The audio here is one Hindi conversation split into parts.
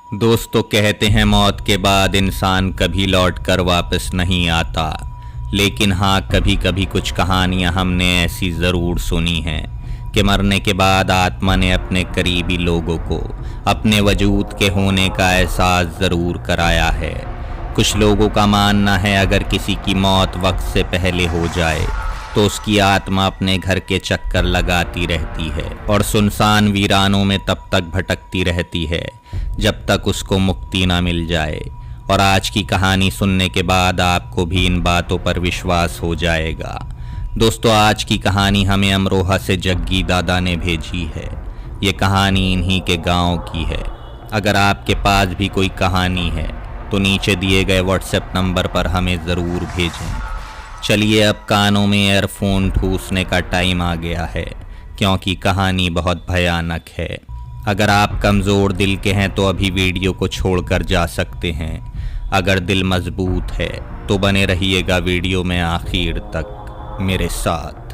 दोस्तों कहते हैं मौत के बाद इंसान कभी लौट कर वापस नहीं आता। लेकिन हाँ, कभी कभी कुछ कहानियाँ हमने ऐसी ज़रूर सुनी हैं कि मरने के बाद आत्मा ने अपने करीबी लोगों को अपने वजूद के होने का एहसास ज़रूर कराया है। कुछ लोगों का मानना है अगर किसी की मौत वक्त से पहले हो जाए तो उसकी आत्मा अपने घर के चक्कर लगाती रहती है और सुनसान वीरानों में तब तक भटकती रहती है जब तक उसको मुक्ति ना मिल जाए। और आज की कहानी सुनने के बाद आपको भी इन बातों पर विश्वास हो जाएगा। दोस्तों, आज की कहानी हमें अमरोहा से जग्गी दादा ने भेजी है। ये कहानी इन्हीं के गांव की है। अगर आपके पास भी कोई कहानी है तो नीचे दिए गए व्हाट्सएप नंबर पर हमें ज़रूर भेजें। चलिए अब कानों में एयरफोन ठूसने का टाइम आ गया है, क्योंकि कहानी बहुत भयानक है। अगर आप कमज़ोर दिल के हैं तो अभी वीडियो को छोड़कर जा सकते हैं। अगर दिल मजबूत है तो बने रहिएगा वीडियो में आखिर तक मेरे साथ।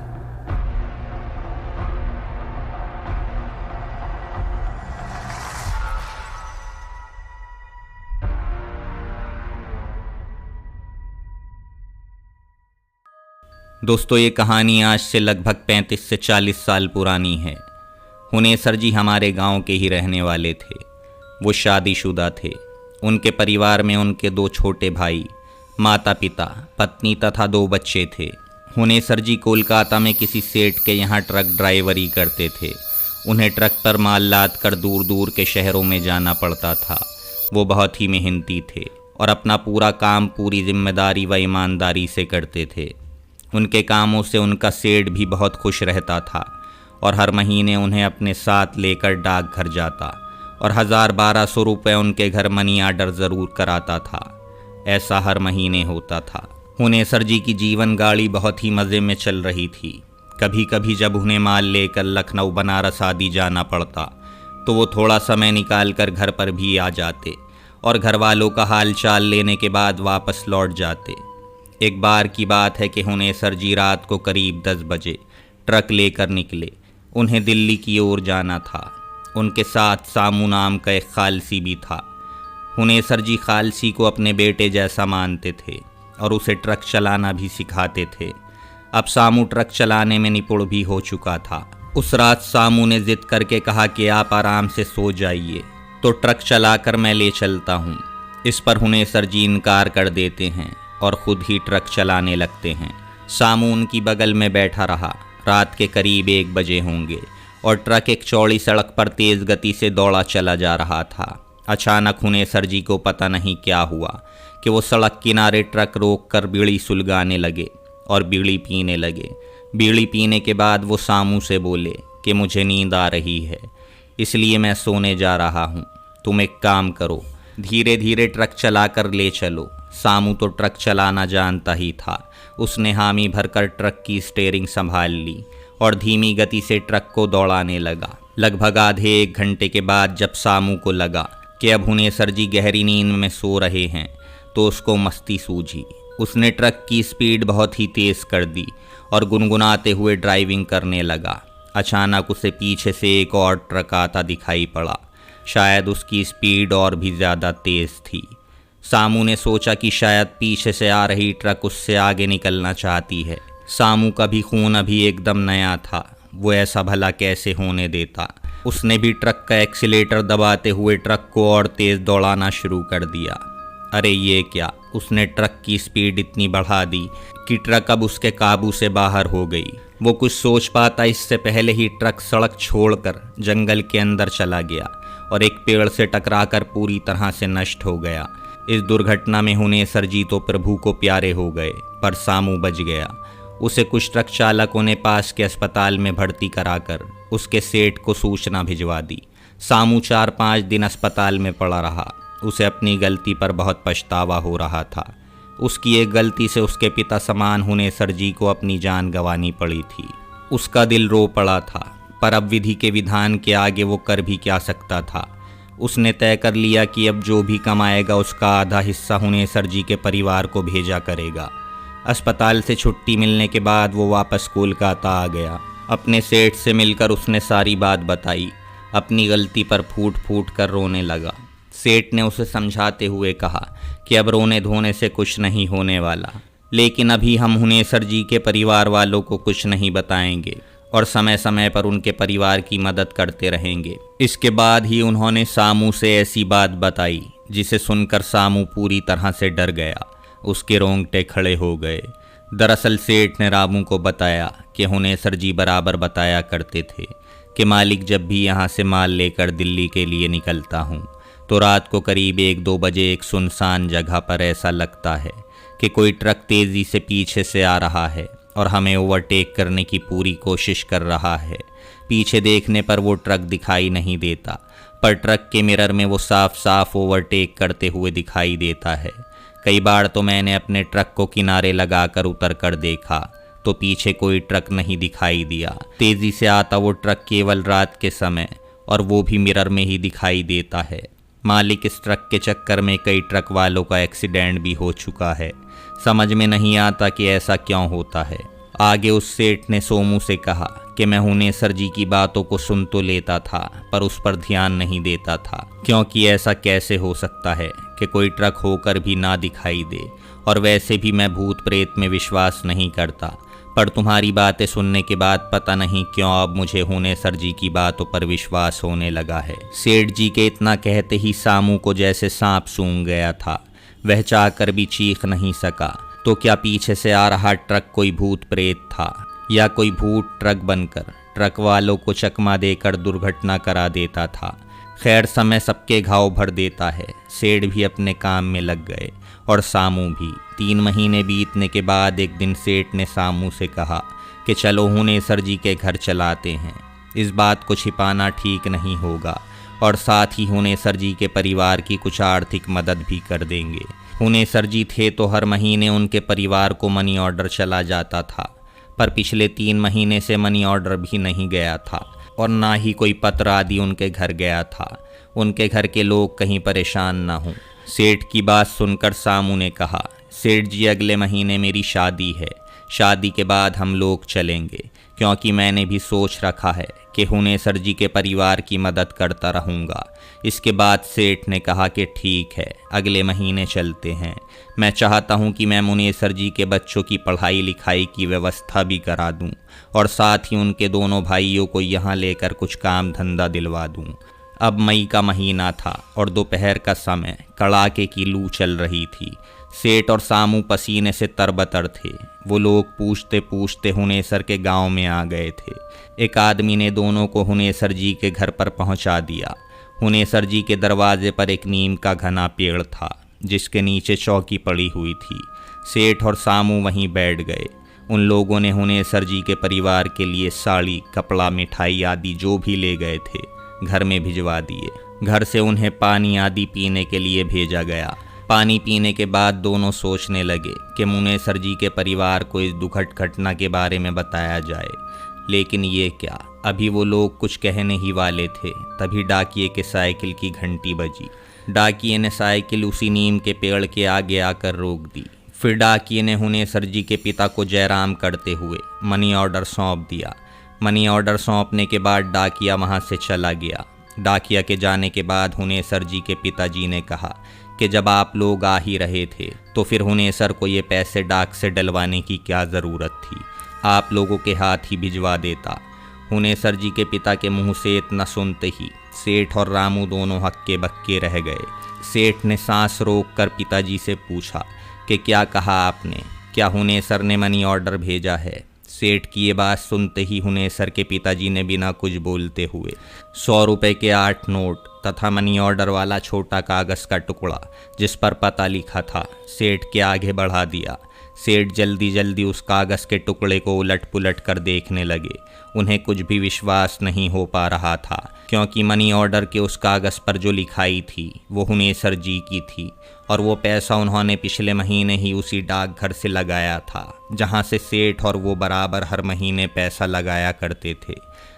दोस्तों, ये कहानी आज से लगभग 35 से 40 साल पुरानी है। हुनेसर जी हमारे गांव के ही रहने वाले थे। वो शादीशुदा थे। उनके परिवार में उनके 2 छोटे भाई, माता पिता, पत्नी तथा 2 बच्चे थे। हुनेसर जी कोलकाता में किसी सेठ के यहाँ ट्रक ड्राइवरी करते थे। उन्हें ट्रक पर माल लाद कर दूर दूर के शहरों में जाना पड़ता था। वो बहुत ही मेहनती थे और अपना पूरा काम पूरी जिम्मेदारी व ईमानदारी से करते थे। उनके कामों से उनका सेठ भी बहुत खुश रहता था और हर महीने उन्हें अपने साथ लेकर डाकघर जाता और 1000-1200 रुपये उनके घर मनी आर्डर ज़रूर कराता था। ऐसा हर महीने होता था। हुनेसर जी की जीवन गाड़ी बहुत ही मज़े में चल रही थी। कभी कभी जब उन्हें माल लेकर लखनऊ बनारस आदि जाना पड़ता तो वो थोड़ा समय निकाल कर घर पर भी आ जाते और घर वालों का हाल चाल लेने के बाद वापस लौट जाते। एक बार की बात है कि हुनेसर जी रात को करीब 10 बजे ट्रक लेकर निकले। उन्हें दिल्ली की ओर जाना था। उनके साथ सामू नाम का एक खालसी भी था। हुनेसर जी खालसी को अपने बेटे जैसा मानते थे और उसे ट्रक चलाना भी सिखाते थे। अब सामू ट्रक चलाने में निपुण भी हो चुका था। उस रात सामू ने जिद करके कहा कि आप आराम से सो जाइए तो ट्रक चलाकर मैं ले चलता हूँ। इस पर हुनेसर जी इनकार कर देते हैं और ख़ुद ही ट्रक चलाने लगते हैं। सामू उनकी बगल में बैठा रहा। रात के करीब 1 बजे होंगे और ट्रक एक चौड़ी सड़क पर तेज़ गति से दौड़ा चला जा रहा था। अचानक हुनेसर जी को पता नहीं क्या हुआ कि वो सड़क किनारे ट्रक रोक कर बीड़ी सुलगाने लगे और बीड़ी पीने लगे। बीड़ी पीने के बाद वो सामू से बोले कि मुझे नींद आ रही है, इसलिए मैं सोने जा रहा हूँ। तुम एक काम करो, धीरे धीरे ट्रक चला कर ले चलो। सामू तो ट्रक चलाना जानता ही था। उसने हामी भरकर ट्रक की स्टीयरिंग संभाल ली और धीमी गति से ट्रक को दौड़ाने लगा। लगभग आधे 1 घंटे के बाद जब सामू को लगा कि अब हुनेसर जी गहरी नींद में सो रहे हैं तो उसको मस्ती सूझी। उसने ट्रक की स्पीड बहुत ही तेज़ कर दी और गुनगुनाते हुए ड्राइविंग करने लगा। अचानक उसे पीछे से एक और ट्रक आता दिखाई पड़ा। शायद उसकी स्पीड और भी ज़्यादा तेज़ थी। सामू ने सोचा कि शायद पीछे से आ रही ट्रक उससे आगे निकलना चाहती है। सामू का भी खून अभी एकदम नया था। वो ऐसा भला कैसे होने देता। उसने भी ट्रक का एक्सीलेटर दबाते हुए ट्रक को और तेज़ दौड़ाना शुरू कर दिया। अरे ये क्या! उसने ट्रक की स्पीड इतनी बढ़ा दी कि ट्रक अब उसके काबू से बाहर हो गई। वो कुछ सोच पाता इससे पहले ही ट्रक सड़क छोड़कर जंगल के अंदर चला गया और एक पेड़ से टकराकर पूरी तरह से नष्ट हो गया। इस दुर्घटना में हुनेसर जी तो प्रभु को प्यारे हो गए, पर सामू बच गया। उसे कुछ ट्रक चालकों ने पास के अस्पताल में भर्ती कराकर उसके सेठ को सूचना भिजवा दी। सामू 4-5 दिन अस्पताल में पड़ा रहा। उसे अपनी गलती पर बहुत पछतावा हो रहा था। उसकी एक गलती से उसके पिता समान हुनेसर जी को अपनी जान गंवानी पड़ी थी। उसका दिल रो पड़ा था, पर अब विधि के विधान के आगे वो कर भी क्या सकता था। उसने तय कर लिया कि अब जो भी कमाएगा उसका आधा हिस्सा हुनेसर जी के परिवार को भेजा करेगा। अस्पताल से छुट्टी मिलने के बाद वो वापस कोलकाता आ गया। अपने सेठ से मिलकर उसने सारी बात बताई। अपनी गलती पर फूट फूट कर रोने लगा। सेठ ने उसे समझाते हुए कहा कि अब रोने धोने से कुछ नहीं होने वाला, लेकिन अभी हम हुनेसर जी के परिवार वालों को कुछ नहीं बताएंगे और समय समय पर उनके परिवार की मदद करते रहेंगे। इसके बाद ही उन्होंने सामू से ऐसी बात बताई जिसे सुनकर सामू पूरी तरह से डर गया। उसके रोंगटे खड़े हो गए। दरअसल सेठ ने रामू को बताया कि हुनेसर जी बराबर बताया करते थे कि मालिक, जब भी यहाँ से माल लेकर दिल्ली के लिए निकलता हूँ तो रात को करीब 1-2 बजे एक सुनसान जगह पर ऐसा लगता है कि कोई ट्रक तेज़ी से पीछे से आ रहा है और हमें ओवरटेक करने की पूरी कोशिश कर रहा है। पीछे देखने पर वो ट्रक दिखाई नहीं देता, पर ट्रक के मिरर में वो साफ साफ ओवरटेक करते हुए दिखाई देता है। कई बार तो मैंने अपने ट्रक को किनारे लगाकर उतर कर देखा तो पीछे कोई ट्रक नहीं दिखाई दिया। तेज़ी से आता वो ट्रक केवल रात के समय, और वो भी मिरर में ही दिखाई देता है। मालिक, इस ट्रक के चक्कर में कई ट्रक वालों का एक्सीडेंट भी हो चुका है। समझ में नहीं आता कि ऐसा क्यों होता है। आगे उस सेठ ने सोमू से कहा कि मैं हुनेसर जी की बातों को सुन तो लेता था, पर उस पर ध्यान नहीं देता था, क्योंकि ऐसा कैसे हो सकता है कि कोई ट्रक होकर भी ना दिखाई दे। और वैसे भी मैं भूत प्रेत में विश्वास नहीं करता, पर तुम्हारी बातें सुनने के बाद पता नहीं क्यों अब मुझे हुनेसर जी की बातों पर विश्वास होने लगा है। सेठ जी के इतना कहते ही सामू को जैसे सांप सूंघ गया था। वह चाहकर भी चीख नहीं सका। तो क्या पीछे से आ रहा ट्रक कोई भूत प्रेत था, या कोई भूत ट्रक बनकर ट्रक वालों को चकमा देकर दुर्घटना करा देता था? खैर, समय सबके घाव भर देता है। सेठ भी अपने काम में लग गए और सामू भी। 3 महीने बीतने के बाद एक दिन सेठ ने सामू से कहा कि चलो हुनेसर जी के घर चलाते हैं। इस बात को छिपाना ठीक नहीं होगा, और साथ ही हुनेसर जी के परिवार की कुछ आर्थिक मदद भी कर देंगे। हुनेसर जी थे तो हर महीने उनके परिवार को मनी ऑर्डर चला जाता था, पर पिछले 3 महीने से मनी ऑर्डर भी नहीं गया था और ना ही कोई पत्र आदि उनके घर गया था। उनके घर के लोग कहीं परेशान ना हों। सेठ की बात सुनकर सामू ने कहा, सेठ जी, अगले महीने मेरी शादी है। शादी के बाद हम लोग चलेंगे, क्योंकि मैंने भी सोच रखा है कि हुनेसर जी के परिवार की मदद करता रहूँगा। इसके बाद सेठ ने कहा कि ठीक है, अगले महीने चलते हैं। मैं चाहता हूँ कि मैं हुनेसर जी के बच्चों की पढ़ाई लिखाई की व्यवस्था भी करा दूँ, और साथ ही उनके दोनों भाइयों को यहाँ लेकर कुछ काम धंधा दिलवा दूँ। अब मई का महीना था और दोपहर का समय। कड़ाके की लू चल रही थी। सेठ और सामू पसीने से तरबतर थे। वो लोग पूछते पूछते हुनेसर के गांव में आ गए थे। एक आदमी ने दोनों को हुनेसर जी के घर पर पहुंचा दिया। हुनेसर जी के दरवाजे पर एक नीम का घना पेड़ था, जिसके नीचे चौकी पड़ी हुई थी। सेठ और सामू वहीं बैठ गए। उन लोगों ने हुनेसर जी के परिवार के लिए साड़ी, कपड़ा, मिठाई आदि जो भी ले गए थे घर में भिजवा दिए। घर से उन्हें पानी आदि पीने के लिए भेजा गया। पानी पीने के बाद दोनों सोचने लगे कि हुनेसर जी के परिवार को इस दुखद घटना के बारे में बताया जाए, लेकिन ये क्या, अभी वो लोग कुछ कहने ही वाले थे, तभी डाकिये के साइकिल की घंटी बजी। डाकिये ने साइकिल उसी नीम के पेड़ के आगे आकर रोक दी। फिर डाकिये ने हुनेसर जी के पिता को जयराम करते हुए मनी ऑर्डर सौंप दिया। मनी ऑर्डर सौंपने के बाद डाकिया वहाँ से चला गया। डाकिया के जाने के बाद हुनेसर जी के पिताजी ने कहा कि जब आप लोग आ ही रहे थे तो फिर हुनेसर को ये पैसे डाक से डलवाने की क्या ज़रूरत थी, आप लोगों के हाथ ही भिजवा देता। हुनेसर जी के पिता के मुंह से इतना सुनते ही सेठ और रामू दोनों हक्के बक्के रह गए। सेठ ने सांस रोककर पिताजी से पूछा कि क्या कहा आपने, क्या हुनेसर ने मनी ऑर्डर भेजा है? सेठ की ये बात सुनते ही हुनेसर के पिताजी ने बिना कुछ बोलते हुए 100 रुपये के 8 नोट तथा मनी ऑर्डर वाला छोटा कागज़ का टुकड़ा जिस पर पता लिखा था सेठ के आगे बढ़ा दिया। सेठ जल्दी जल्दी उस कागज़ के टुकड़े को उलट पुलट कर देखने लगे। उन्हें कुछ भी विश्वास नहीं हो पा रहा था, क्योंकि मनी ऑर्डर के उस कागज़ पर जो लिखाई थी वो हुनेसर जी की थी, और वो पैसा उन्होंने पिछले महीने ही उसी डाकघर से लगाया था जहाँ से सेठ और वो बराबर हर महीने पैसा लगाया करते थे।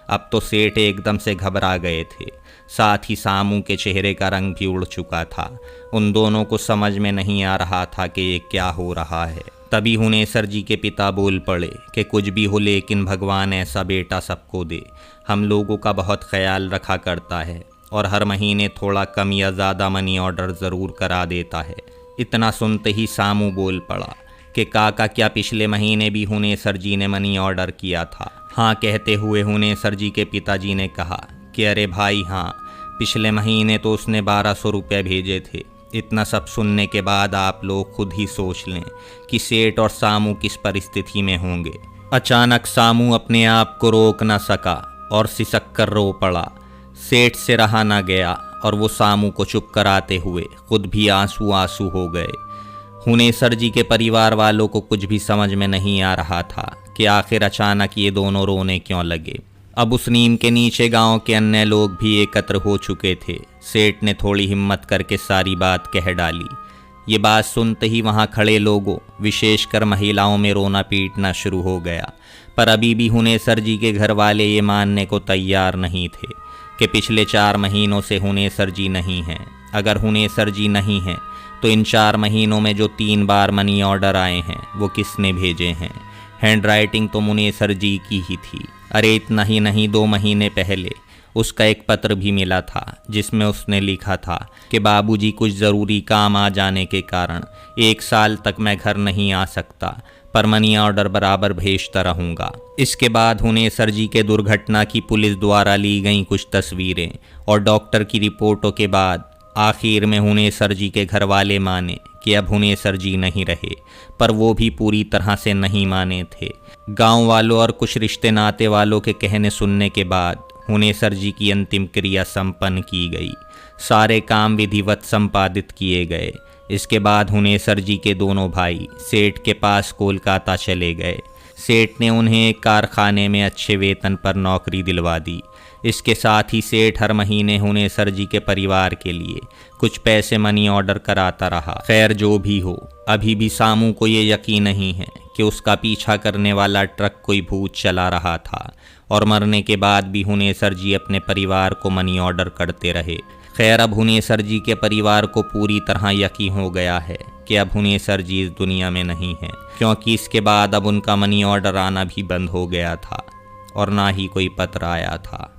अब तो सेठ एकदम से घबरा गए थे, साथ ही सामू के चेहरे का रंग भी उड़ चुका था। उन दोनों को समझ में नहीं आ रहा था कि ये क्या हो रहा है। तभी हुनेसर जी के पिता बोल पड़े कि कुछ भी हो, लेकिन भगवान ऐसा बेटा सबको दे। हम लोगों का बहुत ख्याल रखा करता है, और हर महीने थोड़ा कम या ज़्यादा मनी ऑर्डर ज़रूर करा देता है। इतना सुनते ही सामू बोल पड़ा कि काका, क्या पिछले महीने भी हुनेसर जी ने मनी ऑर्डर किया था? हाँ कहते हुए हुनेसर जी के पिताजी ने कहा कि अरे भाई हाँ, पिछले महीने तो उसने 1200 रुपये भेजे थे। इतना सब सुनने के बाद आप लोग खुद ही सोच लें कि सेठ और सामू किस परिस्थिति में होंगे। अचानक सामू अपने आप को रोक न सका और सिसक कर रो पड़ा। सेठ से रहा न गया और वो सामू को चुप कराते हुए खुद भी आंसू आंसू हो गए। हुनेसर जी के परिवार वालों को कुछ भी समझ में नहीं आ रहा था कि आखिर अचानक ये दोनों रोने क्यों लगे। अब उस नीम के नीचे गांव के अन्य लोग भी एकत्र हो चुके थे। सेठ ने थोड़ी हिम्मत करके सारी बात कह डाली। ये बात सुनते ही वहां खड़े लोगों, विशेषकर महिलाओं में रोना पीटना शुरू हो गया। पर अभी भी हुनेसर जी के घर वाले ये मानने को तैयार नहीं थे कि पिछले 4 महीनों से हुनेसर जी नहीं हैं। अगर हुनेसर जी नहीं हैं तो इन 4 महीनों में जो 3 बार मनी ऑर्डर आए हैं वो किसने भेजे हैं? हैंडराइटिंग तो हुनेसर जी की ही थी। अरे इतना ही नहीं, 2 महीने पहले उसका एक पत्र भी मिला था जिसमें उसने लिखा था कि बाबूजी, कुछ ज़रूरी काम आ जाने के कारण 1 साल तक मैं घर नहीं आ सकता, पर मनी ऑर्डर बराबर भेजता रहूँगा। इसके बाद हुनेसर जी के दुर्घटना की पुलिस द्वारा ली गई कुछ तस्वीरें और डॉक्टर की रिपोर्टों के बाद आखिर में हुनेसर जी के घर वाले माने कि अब हुनेसर जी नहीं रहे, पर वो भी पूरी तरह से नहीं माने थे। गांव वालों और कुछ रिश्ते नाते वालों के कहने सुनने के बाद हुनेसर जी की अंतिम क्रिया संपन्न की गई। सारे काम विधिवत संपादित किए गए। इसके बाद हुनेसर जी के दोनों भाई सेठ के पास कोलकाता चले गए। सेठ ने उन्हें एक कारखाने में अच्छे वेतन पर नौकरी दिलवा दी। इसके साथ ही सेठ हर महीने हुनेसर जी के परिवार के लिए कुछ पैसे मनी ऑर्डर कराता रहा। खैर जो भी हो, अभी भी सामू को ये यकीन नहीं है कि उसका पीछा करने वाला ट्रक कोई भूत चला रहा था और मरने के बाद भी हुनेसर जी अपने परिवार को मनी ऑर्डर करते रहे। खैर अब हुनेसर जी के परिवार को पूरी तरह यकीन हो गया है कि अब हुनेसर जी इस दुनिया में नहीं हैं, क्योंकि इसके बाद अब उनका मनी ऑर्डर आना भी बंद हो गया था और ना ही कोई पत्र आया था।